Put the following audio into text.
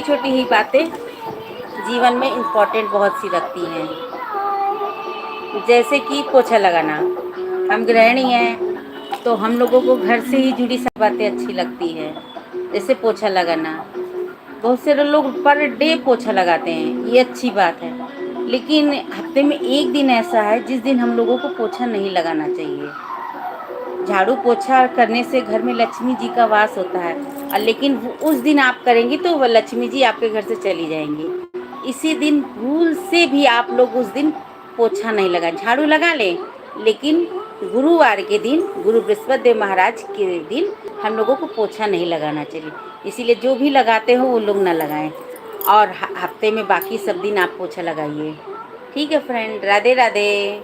छोटी ही बातें जीवन में इम्पोर्टेंट बहुत सी रखती हैं। जैसे कि पोछा लगाना, हम गृहिणी हैं तो हम लोगों को घर से ही जुड़ी सब बातें अच्छी लगती है। जैसे पोछा लगाना, बहुत से लोग पर डे पोछा लगाते हैं, ये अच्छी बात है। लेकिन हफ्ते में एक दिन ऐसा है जिस दिन हम लोगों को पोछा नहीं लगाना चाहिए। झाड़ू पोछा करने से घर में लक्ष्मी जी का वास होता है, और लेकिन उस दिन आप करेंगी तो वह लक्ष्मी जी आपके घर से चली जाएंगी। इसी दिन भूल से भी आप लोग उस दिन पोछा नहीं लगा, झाड़ू लगा लें, लेकिन गुरुवार के दिन, गुरु बृहस्पति देव महाराज के दिन हम लोगों को पोछा नहीं लगाना चाहिए। इसीलिए जो भी लगाते हो वो लोग ना लगाएं, और हफ्ते में बाकी सब दिन आप पोछा लगाइए। ठीक है फ्रेंड, राधे राधे।